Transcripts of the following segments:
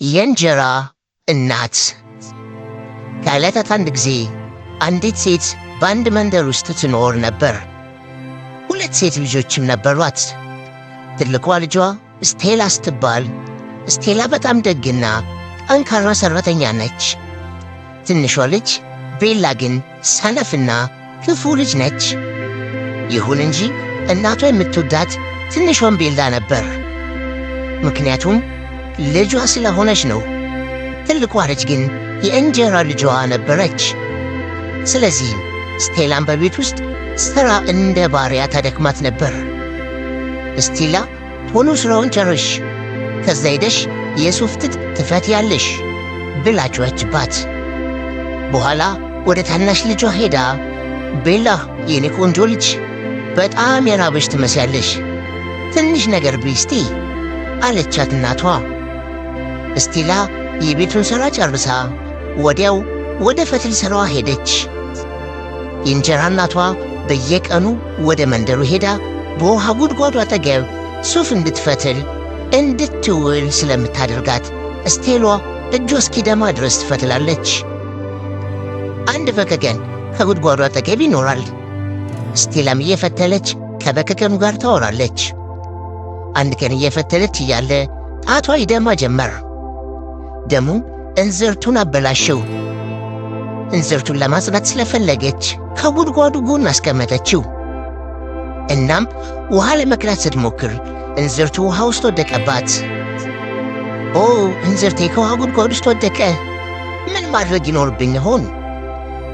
የእንጀራ እናት። ከዕለታት አንድ ጊዜ አንዲት ሴት በአንድ መንደር ውስጥ ትኖር ነበር። ሁለት ሴት ልጆችም ነበሯት። ትልቋ ልጇ ስቴላ ስትባል፣ ስቴላ በጣም ደግና ጠንካራ ሠራተኛ ነች። ትንሿ ልጅ ቤላ ግን ሰነፍና ክፉ ልጅ ነች። ይሁን እንጂ እናቷ የምትወዳት ትንሿን ቤላ ነበር። ምክንያቱም ልጇ ስለሆነች ነው። ትልቋ ልጅ ግን የእንጀራ ልጇ ነበረች። ስለዚህም ስቴላን በቤት ውስጥ ሥራ እንደ ባሪያ ታደክማት ነበር። ስቴላ ቶሎ ሥራውን ጨርሽ፣ ከዛ ሄደሽ የሱፍ ጥጥ ትፈትያለሽ ብላ ጮኸችባት። በኋላ ወደ ታናሽ ልጇ ሄዳ ቤላ የኔ ቆንጆ ልጅ በጣም የራበሽ ትመስያለሽ፣ ትንሽ ነገር ብይ እስቲ አለቻት እናቷ። ስቴላ የቤቱን ሥራ ጨርሳ ወዲያው ወደ ፈትል ሥራዋ ሄደች። የእንጀራ እናቷ በየቀኑ ወደ መንደሩ ሄዳ በውሃ ጉድጓዱ አጠገብ ሱፍ እንድትፈትል እንድትውል ስለምታደርጋት ስቴሏ እጇ እስኪደማ ድረስ ትፈትላለች። አንድ በከገን ከጉድጓዱ አጠገብ ይኖራል። ስቴላም እየፈተለች ከበከገኑ ጋር ታወራለች። አንድ ቀን እየፈተለች እያለ ጣቷ ይደማ ጀመር። ደሙ እንዝርቱን አበላሸው። እንዝርቱን ለማጽዳት ስለፈለገች ከጉድጓዱ ጎን አስቀመጠችው። እናም ውሃ ለመቅዳት ስትሞክር እንዝርቱ ውሃ ውስጥ ወደቀባት። ኦ እንዝርቴ ከውሃ ጉድጓድ ውስጥ ወደቀ፣ ምን ማድረግ ይኖርብኝ ይሆን?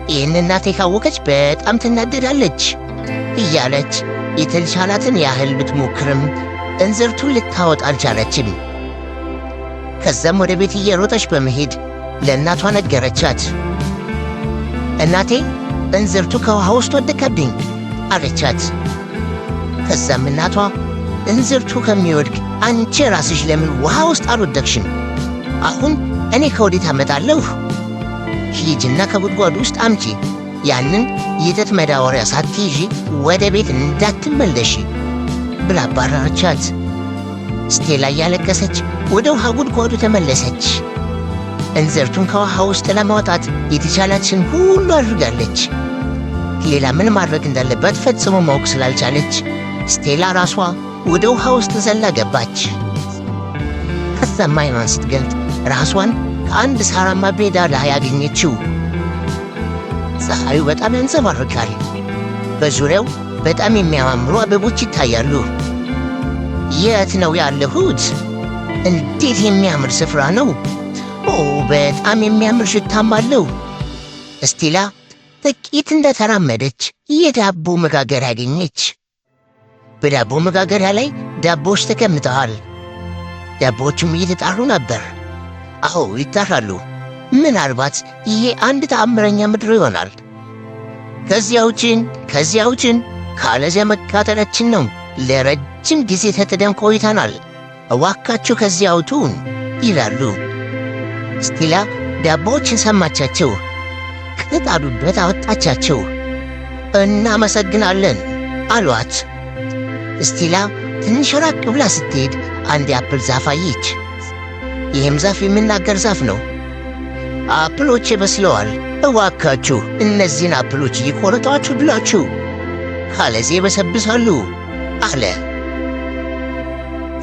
ይህን እናቴ ካወቀች በጣም ትናደዳለች እያለች የተቻላትን ያህል ብትሞክርም እንዝርቱን ልታወጣ አልቻለችም። ከዛም ወደ ቤት እየሮጠች በመሄድ ለእናቷ ነገረቻት። እናቴ እንዝርቱ ከውሃ ውስጥ ወደቀብኝ አለቻት። ከዛም እናቷ እንዝርቱ ከሚወድቅ አንቺ ራስሽ ለምን ውሃ ውስጥ አልወደቅሽም? አሁን እኔ ከወዴት አመጣለሁ? ሂጂና ከጉድጓዱ ውስጥ አምጪ፣ ያንን የጥጥ መዳወሪያ ሳትይዢ ወደ ቤት እንዳትመለሺ ብላ አባረረቻት። ስቴላ እያለቀሰች ወደ ውሃ ጉድጓዱ ተመለሰች። እንዝርቱን ከውሃ ውስጥ ለማውጣት የተቻላችን ሁሉ አድርጋለች። ሌላ ምን ማድረግ እንዳለባት ፈጽሞ ማወቅ ስላልቻለች ስቴላ ራሷ ወደ ውሃ ውስጥ ዘላ ገባች። ከዛም ዓይኗን ስትገልጥ ራሷን ከአንድ ሳራማ ሜዳ ላይ ያገኘችው። ፀሐዩ በጣም ያንጸባርቃል። በዙሪያው በጣም የሚያማምሩ አበቦች ይታያሉ። የት ነው ያለሁት? እንዴት የሚያምር ስፍራ ነው! ኦ በጣም የሚያምር ሽታም አለው። ስቴላ ጥቂት እንደተራመደች የዳቦ መጋገሪያ አገኘች። በዳቦ መጋገሪያ ላይ ዳቦዎች ተቀምጠዋል። ዳቦዎቹም እየተጣሩ ነበር። አዎ ይጣራሉ። ምናልባት ይሄ አንድ ተአምረኛ ምድር ይሆናል። ከዚያ ውጭን ካለዚያ መቃጠላችን ነው። ለረጅም ጊዜ ተጥደን ቆይተናል። እባካችሁ ከዚያ አውጡን ይላሉ። ስቴላ ዳቦዎችን ሰማቻቸው። ከጣሉበት አወጣቻቸው። እናመሰግናለን አሏት። ስቴላ ትንሽ ራቅ ብላ ስትሄድ አንድ የአፕል ዛፍ አየች። ይህም ዛፍ የሚናገር ዛፍ ነው። አፕሎቼ በስለዋል፣ እባካችሁ እነዚህን አፕሎች እየቆረጣችሁ ብላችሁ፣ ካለዚህ ይበሰብሳሉ አለ።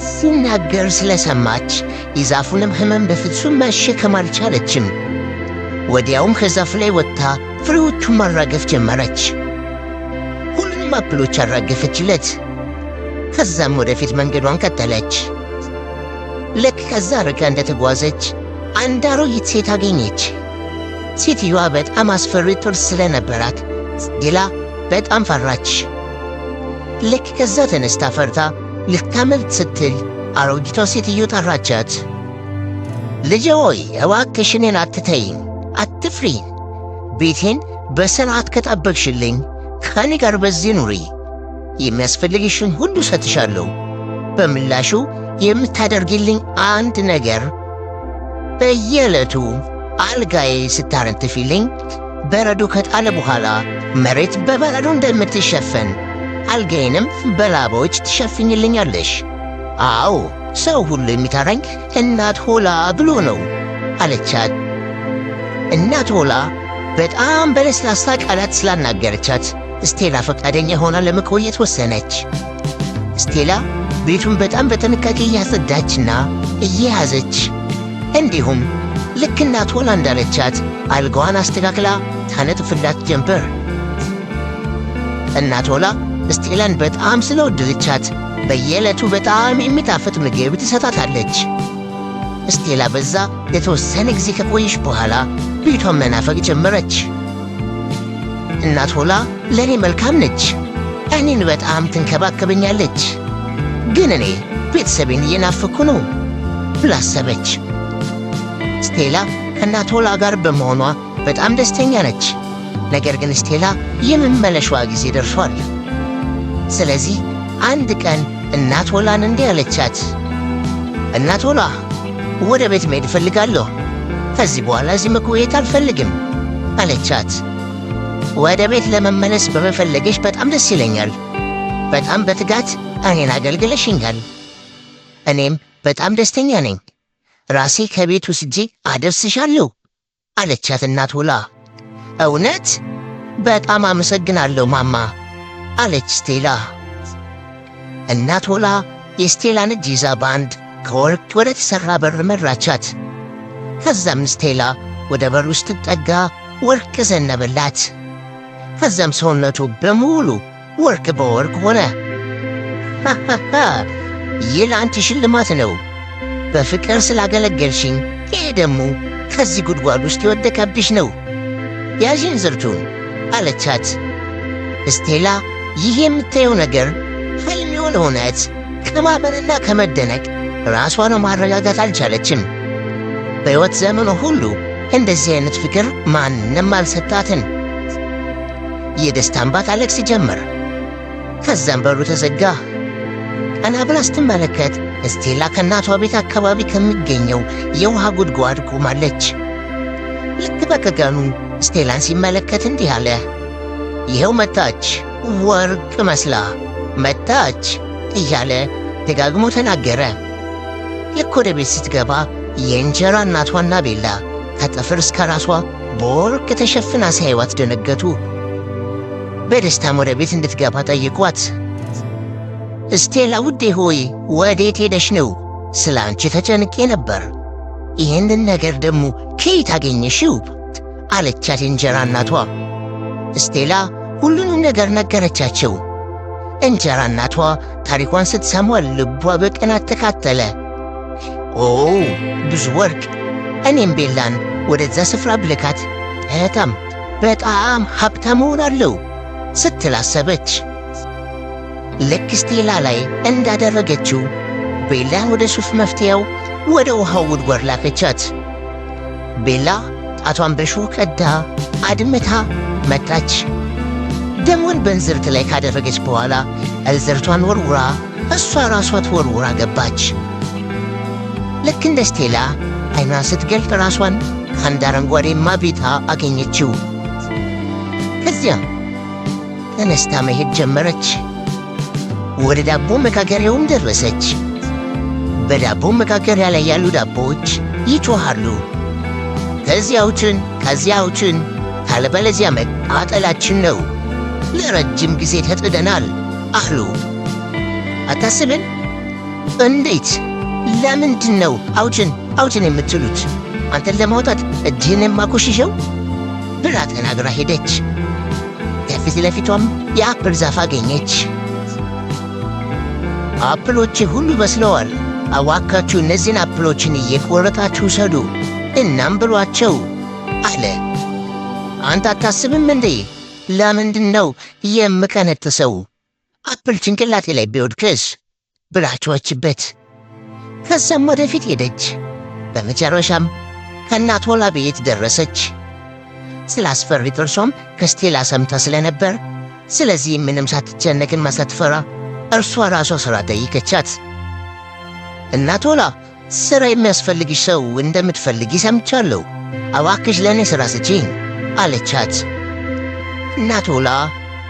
ሲናገር ስለሰማች የዛፉንም ሕመም በፍጹም መሸከም አልቻለችም። ወዲያውም ከዛፍ ላይ ወጥታ ፍሬዎቹን ማራገፍ ጀመረች። ሁሉንም አፕሎች አራገፈችለት። ከዛም ወደፊት መንገዷን ቀጠለች። ልክ ከዛ ርቃ እንደተጓዘች አንድ አሮጊት ሴት አገኘች። ሴትዮዋ በጣም አስፈሪ ጥርስ ስለነበራት ስቴላ በጣም ፈራች። ልክ ከዛ ተነስታ ፈርታ ልታመልጥ ስትል አሮጊቷ ሴትዮ ጠራቻት። ልጄ ሆይ እባክሽ እኔን አትተይኝ፣ አትፍሪኝ። ቤቴን በሥርዓት ከጠበቅሽልኝ ከእኔ ጋር በዚህ ኑሪ። የሚያስፈልግሽን ሁሉ ሰጥሻለሁ። በምላሹ የምታደርግልኝ አንድ ነገር በየዕለቱ አልጋዬ ስታነጥፊልኝ በረዶ ከጣለ በኋላ መሬት በበረዶ እንደምትሸፈን አልጋዬንም በላባዎች ትሸፍኝልኛለሽ አዎ ሰው ሁሉ የሚጠራኝ እናት ሆላ ብሎ ነው አለቻት። እናት ሆላ በጣም በለስላሳ ቃላት ስላናገረቻት ስቴላ ፈቃደኛ ሆና ለመቆየት ወሰነች። ስቴላ ቤቱን በጣም በጥንቃቄ እያጸዳችና እየያዘች እንዲሁም ልክ እናት ሆላ እንዳለቻት አልጋዋን አስተካክላ ታነጥፍላት ጀመር። እናት ሆላ ስቴላን በጣም ስለወደደቻት በየዕለቱ በጣም የሚጣፍጥ ምግብ ትሰጣታለች። ስቴላ በዛ የተወሰነ ጊዜ ከቆየች በኋላ ቤቷን መናፈቅ ጀመረች። እናት ሆላ ለእኔ መልካም ነች፣ እኔን በጣም ትንከባከበኛለች፣ ግን እኔ ቤተሰቤን እየናፈኩ ነው ብላ አሰበች። ስቴላ ከእናት ሆላ ጋር በመሆኗ በጣም ደስተኛ ነች። ነገር ግን ስቴላ የመመለሻዋ ጊዜ ደርሷል። ስለዚህ አንድ ቀን እናት ሆላን እንዲህ አለቻት። እናት ሆላ ወደ ቤት መሄድ እፈልጋለሁ፣ ከዚህ በኋላ እዚህ መቆየት አልፈልግም አለቻት። ወደ ቤት ለመመለስ በመፈለገሽ በጣም ደስ ይለኛል። በጣም በትጋት እኔን አገልግለሽኛል። እኔም በጣም ደስተኛ ነኝ። ራሴ ከቤት ወስጄ አደርስሻለሁ አለቻት እናት ሆላ። እውነት? በጣም አመሰግናለሁ ማማ አለች ስቴላ። እናት ሆላ የስቴላን እጅ ይዛ በአንድ ከወርቅ ወደ ተሠራ በር መራቻት። ከዛም ስቴላ ወደ በሩ ስትጠጋ ወርቅ ዘነበላት። ከዛም ሰውነቱ በሙሉ ወርቅ በወርቅ ሆነ። ሃሃሃ ይህ ለአንቺ ሽልማት ነው፣ በፍቅር ስላገለገልሽኝ። ይሄ ደግሞ ከዚህ ጉድጓድ ውስጥ የወደቀብሽ ነው፣ ያዥን ዝርቱን አለቻት። ስቴላ ይህ የምታየው ነገር ሕልም የሆነ እውነት ከማመንና ከመደነቅ ራሷን ማረጋጋት አልቻለችም። በሕይወት ዘመኗ ሁሉ እንደዚህ አይነት ፍቅር ማንም አልሰጣትን። የደስታ እንባ ታለቅስ ጀመር። ከዛም በሩ ተዘጋ። ቀና ብላ ስትመለከት ስቴላ ከእናቷ ቤት አካባቢ ከሚገኘው የውሃ ጉድጓድ ቆማለች። ልክ በቀኑ ስቴላን ሲመለከት እንዲህ አለ። ይኸው መጣች፣ ወርቅ መስላ መጣች እያለ ደጋግሞ ተናገረ። ልክ ወደ ቤት ስትገባ የእንጀራ እናቷና ቤላ ከጥፍር እስከ ራሷ በወርቅ ተሸፍና ሲያዩዋት ደነገጡ። በደስታም ወደ ቤት እንድትገባ ጠይቋት። ስቴላ ውዴ ሆይ ወዴት ሄደሽ ነው? ስለ አንቺ ተጨንቄ ነበር። ይህንን ነገር ደግሞ ከየት አገኘሽው? አለቻት እንጀራ እናቷ። ስቴላ ሁሉንም ነገር ነገረቻቸው። እንጀራ እናቷ ታሪኳን ስትሰማ ልቧ በቅናት ተካተለ። ኦ ብዙ ወርቅ! እኔም ቤላን ወደዛ ስፍራ ብልካት በጣም ሀብታም እሆናለሁ ስትል አሰበች። ልክ ስቴላ ላይ እንዳደረገችው ቤላን ወደ ሱፍ መፍትያው ወደ ውሃው ጉድጓድ ላከቻት። ቤላ ጣቷን በሾህ ቀዳ አድምታ መጣች። ደሞን በእንዝርት ላይ ካደረገች በኋላ እንዝርቷን ወርውራ እሷ ራሷ ተወርውራ ገባች። ልክ እንደ ስቴላ ዓይኗን ስትገልጥ ራሷን ከአንድ አረንጓዴማ ቤታ አገኘችው። ከዚያም ተነስታ መሄድ ጀመረች። ወደ ዳቦ መጋገሪያውም ደረሰች። በዳቦ መጋገሪያ ላይ ያሉ ዳቦዎች ይጮኻሉ። ከዚያ አውጭን ካለበለዚያ መቃጠላችን ነው፣ ለረጅም ጊዜ ተጥደናል አሉ። አታስብን? እንዴት? ለምንድን ነው አውጭን የምትሉት? አንተን ለማውጣት እጅህን የማኮሽሸው ብላ ተናግራ ሄደች። ከፊት ለፊቷም የአፕል ዛፍ አገኘች። አፕሎቼ ሁሉ በስለዋል፣ እባካችሁ እነዚህን አፕሎችን እየቆረጣችሁ ውሰዱ እናም ብሏቸው አለ። አንተ አታስብም እንዴ? ለምንድን ነው የምቀነጥሰው? አፕል ጭንቅላቴ ላይ ቢወድቅስ ብላችኋችበት። ከዛም ወደፊት ሄደች። በመጨረሻም ከእናት ሆላ ቤት ደረሰች። ስለ አስፈሪ ጥርሷም ከስቴላ ሰምታ ስለነበር፣ ስለዚህ ምንም ሳትጨነቅን ሳትፈራ እርሷ ራሷ ሥራ ጠይቀቻት። እናት ሆላ ሥራ የሚያስፈልግሽ ሰው እንደምትፈልጊ ሰምቻለሁ፣ እባክሽ ለእኔ ሥራ ስጪኝ አለቻት። እናት ሆላ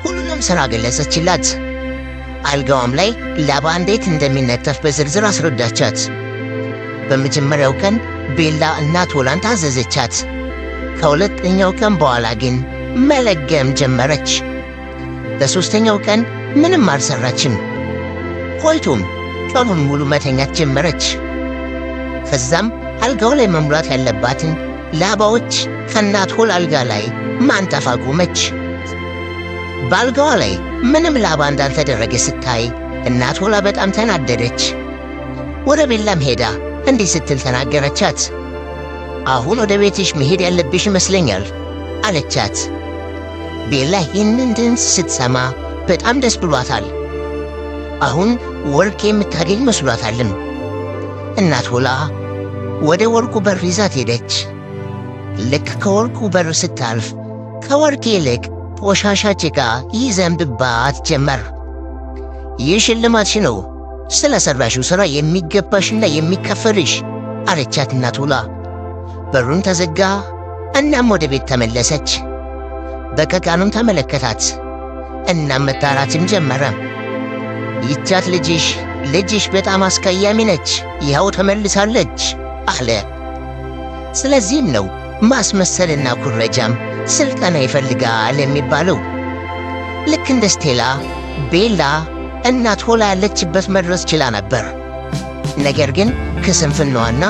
ሁሉንም ሥራ ገለጸችላት። አልጋዋም ላይ ላባ እንዴት እንደሚነጠፍ በዝርዝር አስረዳቻት። በመጀመሪያው ቀን ቤላ እናቶላን ታዘዘቻት። ከሁለተኛው ቀን በኋላ ግን መለገም ጀመረች። በሦስተኛው ቀን ምንም አልሰራችም። ቆይቶም ቀኑን ሙሉ መተኛት ጀመረች። ከዛም አልጋው ላይ መሙላት ያለባትን ላባዎች ከናቶል አልጋ ላይ ማንጠፍ አቆመች። በአልጋዋ ላይ ምንም ላባ እንዳልተደረገ ስታይ እናቶላ በጣም ተናደደች። ወደ ቤላም ሄዳ እንዲህ ስትል ተናገረቻት። አሁን ወደ ቤትሽ መሄድ ያለብሽ ይመስለኛል አለቻት። ቤላ ይህንን ድምፅ ስትሰማ በጣም ደስ ብሏታል። አሁን ወርቅ የምታገኝ መስሏታልም። እናቶላ ወደ ወርቁ በር ይዛት ሄደች። ልክ ከወርቁ በር ስታልፍ ከወርቅ ይልቅ ቆሻሻ ጭቃ ይዘንብባት ጀመር። ይህ ሽልማትሽ ነው፣ ስለ ሠራሽው ሥራ የሚገባሽና የሚከፈልሽ አለቻት እናቶላ። በሩን ተዘጋ። እናም ወደ ቤት ተመለሰች። በቀቃኑም ተመለከታት። እናም መጣራትም ጀመረ። ይቻት ልጅሽ በጣም አስቀያሚ ነች፣ ይኸው ተመልሳለች አለ። ስለዚህም ነው ማስመሰልና ኩረጃም ስልጠና ይፈልጋል የሚባለው። ልክ እንደ ስቴላ ቤላ እናቶላ ያለችበት መድረስ ችላ ነበር። ነገር ግን ከስንፍናዋና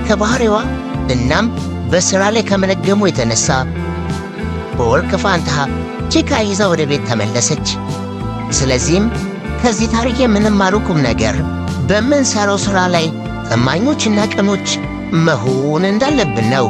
ከባህሪዋ እናም በሥራ ላይ ከመነገሙ የተነሳ በወርቅ ፋንታ ጭቃ ይዛ ወደ ቤት ተመለሰች። ስለዚህም ከዚህ ታሪክ የምንማረው ቁም ነገር በምንሠራው ሥራ ላይ ታማኞችና ቅኖች መሆን እንዳለብን ነው።